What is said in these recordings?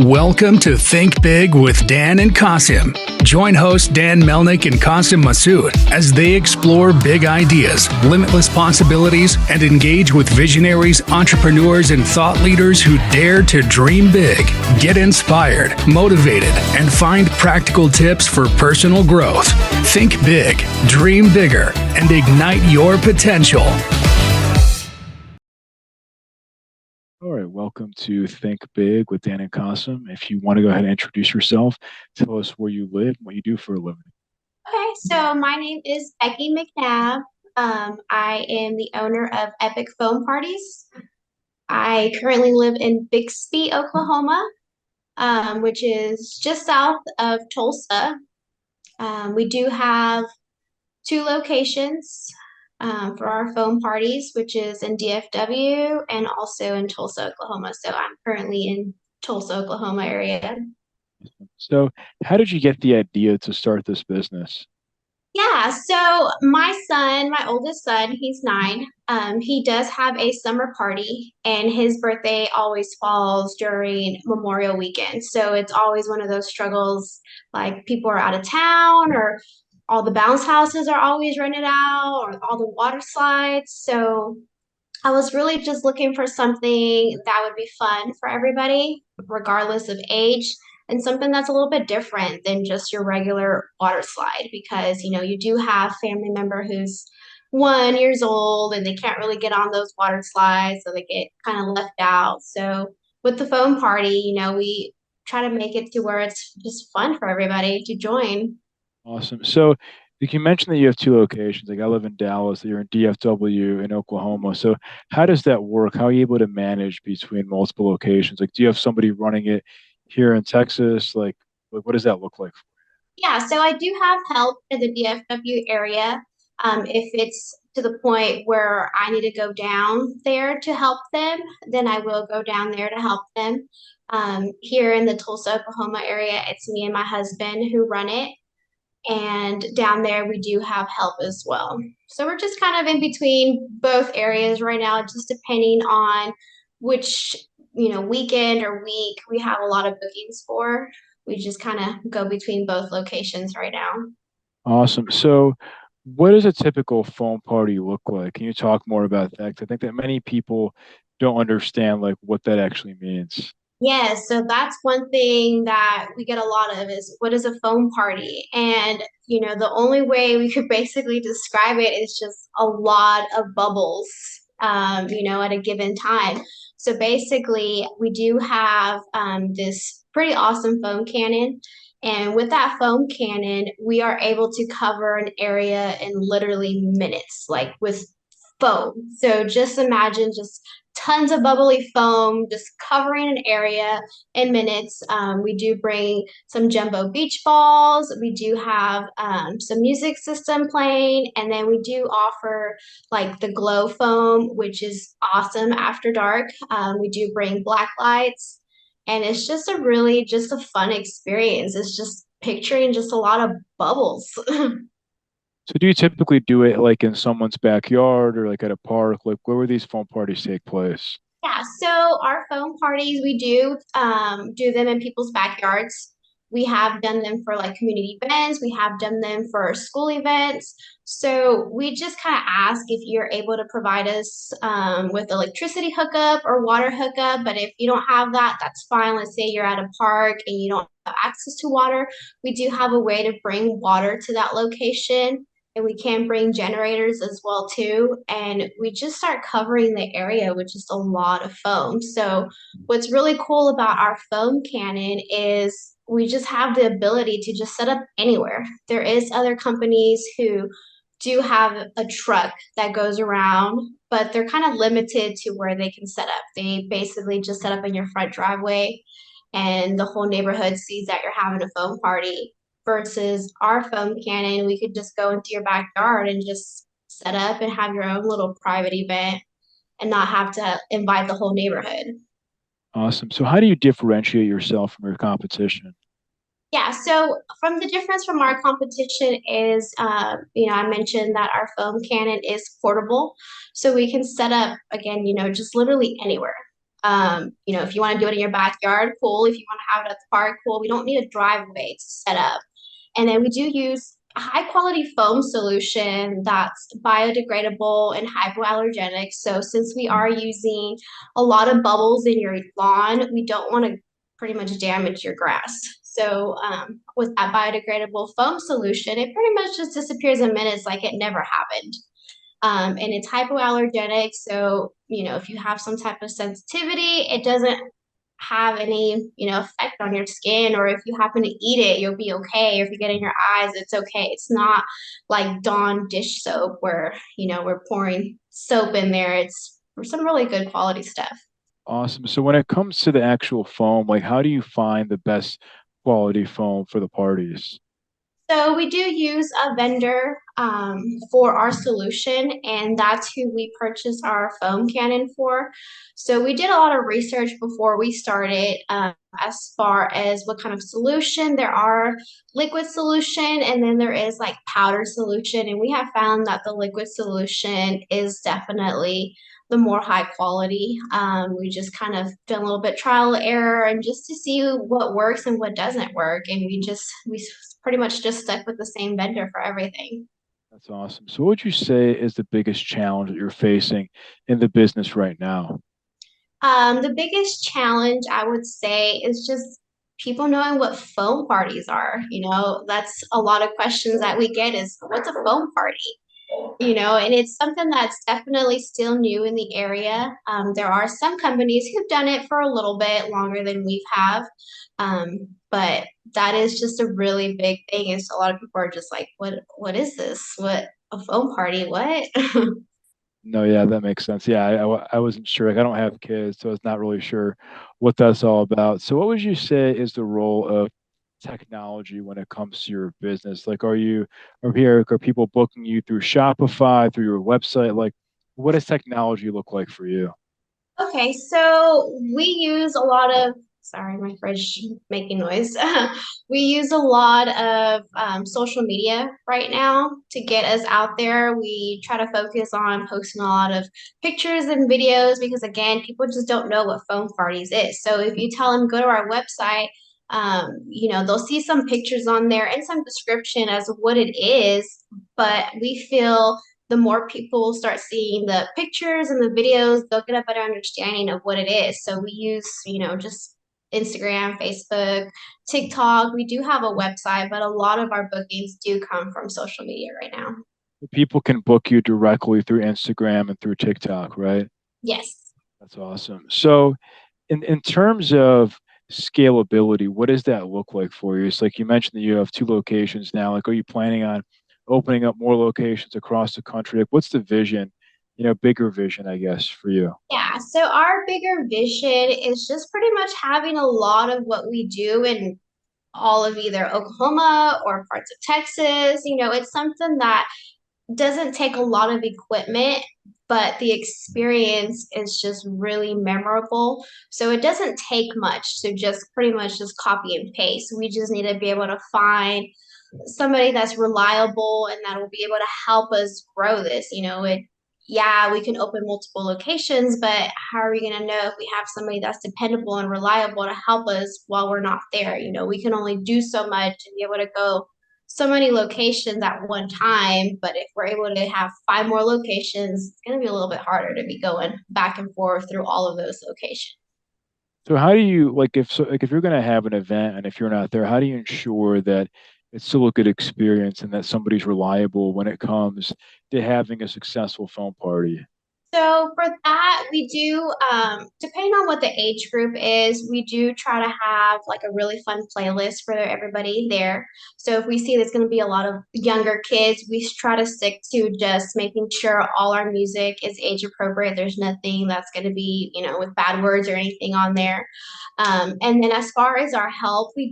Welcome to Think Big with Dan and Qasim. Join hosts Dan Melnick and Qasim Masood as they explore big ideas, limitless possibilities, and engage with visionaries, entrepreneurs, and thought leaders who dare to dream big, get inspired, motivated, and find practical tips for personal growth. Think big, dream bigger, and ignite your potential. All right, welcome to Think Big with Dan and Qasim. If you want to go ahead and introduce yourself, tell us where you live, what you do for a living. Okay, so my name is Becky McNabb. I am the owner of Epic Foam Parties. I currently live in Bixby, Oklahoma, which is just south of Tulsa. We do have two locations for our foam parties, which is in DFW and also in Tulsa, Oklahoma. So I'm currently in Tulsa, Oklahoma area. So, how did you get the idea to start this business? Yeah, so my son, my oldest son, he's 9. He does have a summer party, and his birthday always falls during Memorial Weekend. So it's always one of those struggles, like people are out of town, or all the bounce houses are always rented out, or all the water slides. So I was really just looking for something that would be fun for everybody, regardless of age, and something that's a little bit different than just your regular water slide because, you do have family member who's 1 years old and they can't really get on those water slides, so they get kind of left out. So with the foam party, we try to make it to where it's just fun for everybody to join. Awesome. So, you mentioned that you have two locations. Like I live in Dallas, you're in DFW in Oklahoma. So, how does that work? How are you able to manage between multiple locations? Like, do you have somebody running it here in Texas? Like what does that look like? Yeah, so I do have help in the DFW area. If it's to the point where I need to go down there to help them, then I will go down there to help them. Here in the Tulsa, Oklahoma area, it's me and my husband who run it. And down there, we do have help as well. So we're just kind of in between both areas right now, just depending on which, weekend or week we have a lot of bookings for. We just kind of go between both locations right now. Awesome. So, what does a typical phone party look like? Can you talk more about that? 'Cause I think that many people don't understand like what that actually means. Yes, so that's one thing that we get a lot of is what is a foam party? And, the only way we could basically describe it is just a lot of bubbles, at a given time. So basically, we do have this pretty awesome foam cannon. And with that foam cannon, we are able to cover an area in literally minutes, like with foam. So just imagine just tons of bubbly foam just covering an area in minutes. We do bring some jumbo beach balls. We do have some music system playing, and then we do offer like the glow foam, which is awesome after dark. We do bring black lights, and it's just just a fun experience. It's just picturing just a lot of bubbles. So do you typically do it like in someone's backyard or like at a park? Like where would these phone parties take place? Yeah, so our foam parties, we do them in people's backyards. We have done them for like community events. We have done them for school events. So we just kind of ask if you're able to provide us with electricity hookup or water hookup. But if you don't have that, that's fine. Let's say you're at a park and you don't have access to water. We do have a way to bring water to that location, and we can bring generators as well too, and we just start covering the area with just a lot of foam. So what's really cool about our foam cannon is we just have the ability to just set up anywhere. There is other companies who do have a truck that goes around, but they're kind of limited to where they can set up. They basically just set up in your front driveway, and the whole neighborhood sees that you're having a foam party. Versus our foam cannon, we could just go into your backyard and just set up and have your own little private event and not have to invite the whole neighborhood. Awesome. So how do you differentiate yourself from your competition? Yeah, so from the difference from our competition is, I mentioned that our foam cannon is portable, so we can set up again, just literally anywhere. If you want to do it in your backyard, cool. If you want to have it at the park, cool. We don't need a driveway to set up. And then we do use a high quality foam solution that's biodegradable and hypoallergenic. So since we are using a lot of bubbles in your lawn, we don't want to pretty much damage your grass. So with that biodegradable foam solution, it pretty much just disappears in minutes like it never happened. And it's hypoallergenic. So, if you have some type of sensitivity, it doesn't have any, effect on your skin, or if you happen to eat it, you'll be okay. Or if you get in your eyes, it's okay. It's not like Dawn dish soap where, we're pouring soap in there. It's some really good quality stuff. Awesome. So when it comes to the actual foam, like how do you find the best quality foam for the parties? So we do use a vendor for our solution, and that's who we purchase our foam cannon for. So we did a lot of research before we started as far as what kind of solution. There are liquid solution, and then there is like powder solution, and we have found that the liquid solution is definitely the more high quality. We just kind of done a little bit trial and error and just to see what works and what doesn't work. And we pretty much just stuck with the same vendor for everything. That's awesome. So what would you say is the biggest challenge that you're facing in the business right now? The biggest challenge I would say is just people knowing what foam parties are. That's a lot of questions that we get is what's a foam party? And it's something that's definitely still new in the area. There are some companies who've done it for a little bit longer than we have, but that is just a really big thing. Is a lot of people are just like, what is this? What a foam party? What? No, yeah, that makes sense. Yeah, I wasn't sure. Like, I don't have kids, so I was not really sure what that's all about. So, what would you say is the role of technology when it comes to your business? Like, are people booking you through Shopify, through your website? Like, what does technology look like for you? Okay, so we use a lot of, sorry, my fridge making noise. We use a lot of social media right now to get us out there. We try to focus on posting a lot of pictures and videos because, again, people just don't know what phone parties is. So if you tell them go to our website, they'll see some pictures on there and some description as what it is. But we feel the more people start seeing the pictures and the videos, they'll get a better understanding of what it is. So we use, just Instagram, Facebook, TikTok. We do have a website, but a lot of our bookings do come from social media right now. People can book you directly through Instagram and through TikTok, right? Yes. That's awesome. So, in terms of scalability, what does that look like for you? It's like you mentioned that you have two locations now. Like, are you planning on opening up more locations across the country? Like, what's the vision, bigger vision, I guess, for you? Yeah, so our bigger vision is just pretty much having a lot of what we do in all of either Oklahoma or parts of Texas. It's something that doesn't take a lot of equipment, but the experience is just really memorable. So it doesn't take much to just pretty much just copy and paste. We just need to be able to find somebody that's reliable and that will be able to help us grow this. Yeah, we can open multiple locations, but how are we going to know if we have somebody that's dependable and reliable to help us while we're not there? We can only do so much and be able to go so many locations at one time. But if we're able to have five more locations, it's going to be a little bit harder to be going back and forth through all of those locations. So, how do you like if you're going to have an event and if you're not there, how do you ensure that it's still a good experience and that somebody's reliable when it comes to having a successful phone party? So for that, we do, depending on what the age group is, we do try to have like a really fun playlist for everybody there. So if we see there's going to be a lot of younger kids, we try to stick to just making sure all our music is age appropriate. There's nothing that's going to be, with bad words or anything on there. And then as far as our help, we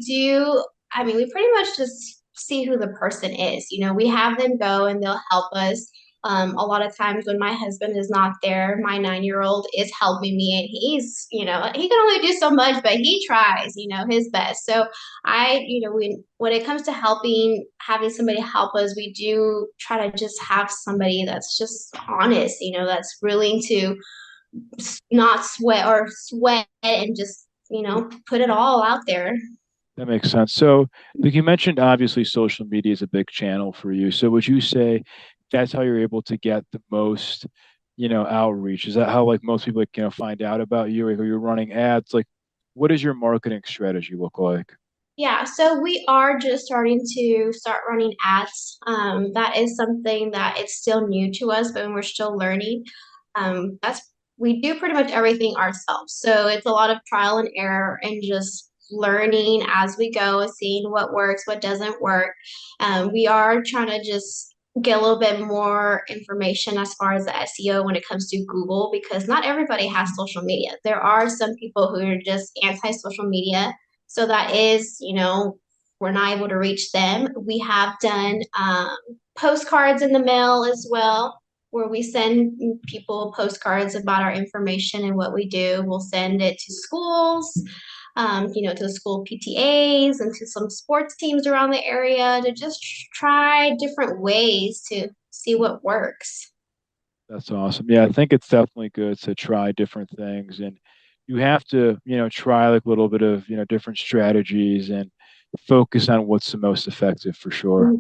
pretty much just see who the person is. We have them go and they'll help us. A lot of times when my husband is not there, my 9-year-old is helping me, and he can only do so much, but he tries, his best. So when it comes to having somebody help us, we do try to just have somebody that's just honest, that's willing to not sweat and just, put it all out there. That makes sense. So, like you mentioned, obviously social media is a big channel for you. So, would you say that's how you're able to get the most, outreach? Is that how like most people like, find out about you? Like, are you running ads? Like, what does your marketing strategy look like? Yeah, so we are just starting to start running ads. That is something that it's still new to us, but we're still learning. That's We do pretty much everything ourselves. So it's a lot of trial and error and just learning as we go, seeing what works, what doesn't work. We are trying to just get a little bit more information as far as the SEO when it comes to Google, because not everybody has social media. There are some people who are just anti social media, so that is, we're not able to reach them. We have done postcards in the mail as well, where we send people postcards about our information and what we do. We'll send it to schools, to the school PTAs and to some sports teams around the area to just try different ways to see what works. That's awesome. Yeah, I think it's definitely good to try different things, and you have to, try like a little bit of, different strategies and focus on what's the most effective for sure.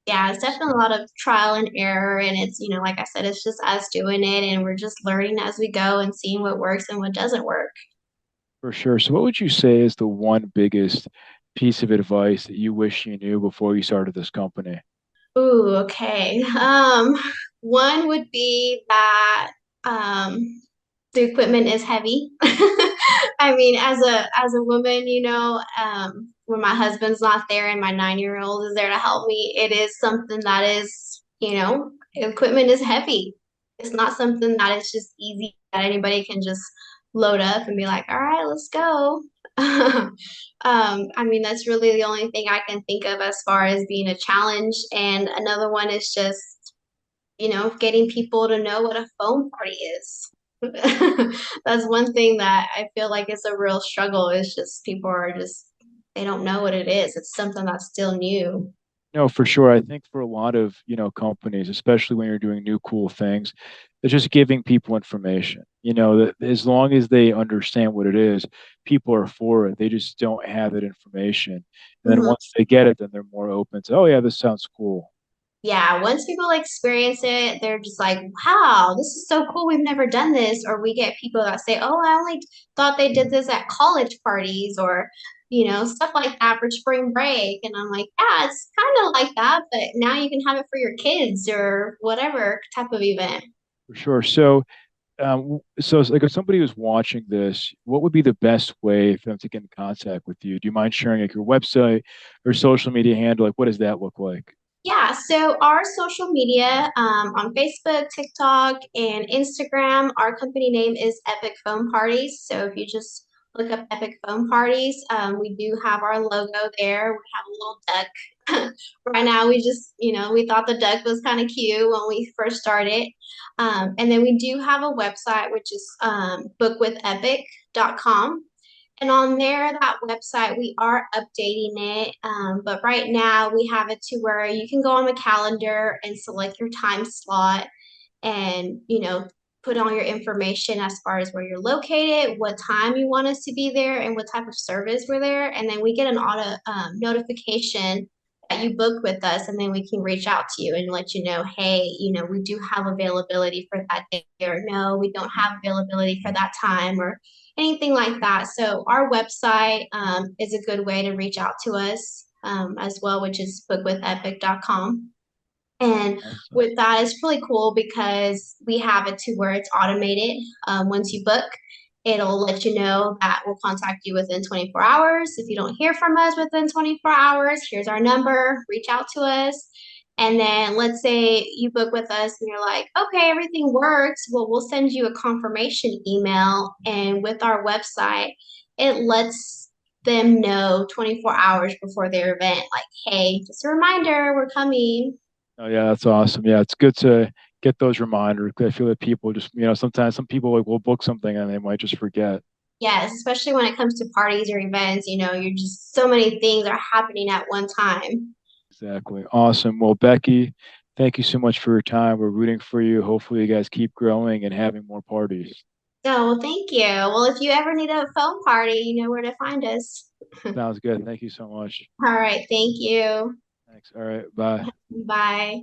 Yeah, it's definitely a lot of trial and error. And it's, like I said, it's just us doing it and we're just learning as we go and seeing what works and what doesn't work. For sure. So, what would you say is the one biggest piece of advice that you wish you knew before you started this company? Ooh, okay. One would be that the equipment is heavy. I mean, as a woman, when my husband's not there and my 9 year old is there to help me, it is something that is, equipment is heavy. It's not something that is just easy that anybody can just load up and be like, all right, let's go. I mean, that's really the only thing I can think of as far as being a challenge. And another one is just, getting people to know what a foam party is. That's one thing that I feel like is a real struggle. Is just people are just they don't know what it is. It's something that's still new. No, for sure. I think for a lot of, companies, especially when you're doing new cool things, it's just giving people information. That as long as they understand what it is, people are for it. They just don't have that information. And then Mhm. once they get it, then they're more open to, oh yeah, this sounds cool. Yeah, once people experience it, they're just like, wow, this is so cool. We've never done this. Or we get people that say, oh, I only thought they did this at college parties or, stuff like that for spring break. And I'm like, yeah, it's kind of like that, but now you can have it for your kids or whatever type of event. For sure. So, so it's like if somebody was watching this, what would be the best way for them to get in contact with you? Do you mind sharing like your website or social media handle? Like, what does that look like? Yeah, so our social media on Facebook, TikTok, and Instagram, our company name is Epic Foam Parties. So if you just look up Epic Foam Parties, we do have our logo there. We have a little duck. Right now, we thought the duck was kind of cute when we first started. And then we do have a website, which is bookwithepic.com. And on there, that website, we are updating it. But right now, we have it to where you can go on the calendar and select your time slot and, put on your information as far as where you're located, what time you want us to be there, and what type of service we're there. And then we get an auto notification that you booked with us, and then we can reach out to you and let you know, hey, we do have availability for that day, or no, we don't have availability for that time, or anything like that. So our website is a good way to reach out to us as well, which is bookwithepic.com. And Awesome. with that, it's really cool because we have it to where it's automated. Once you book, it'll let you know that we'll contact you within 24 hours. If you don't hear from us within 24 hours, here's our number, reach out to us. And then let's say you book with us and you're like, okay, everything works. Well, we'll send you a confirmation email. And with our website, it lets them know 24 hours before their event, like, hey, just a reminder, we're coming. Oh yeah, that's awesome. Yeah, it's good to get those reminders. I feel that people just, sometimes some people like will book something and they might just forget. Yes, especially when it comes to parties or events, you're just so many things are happening at one time. Exactly. Awesome. Well, Becky, Thank you so much for your time. We're rooting for you. Hopefully, you guys keep growing and having more parties. Oh, well, thank you. Well, if you ever need a phone party, you know where to find us. Sounds good. Thank you so much. All right, thank you. Thanks. All right. Bye. Bye.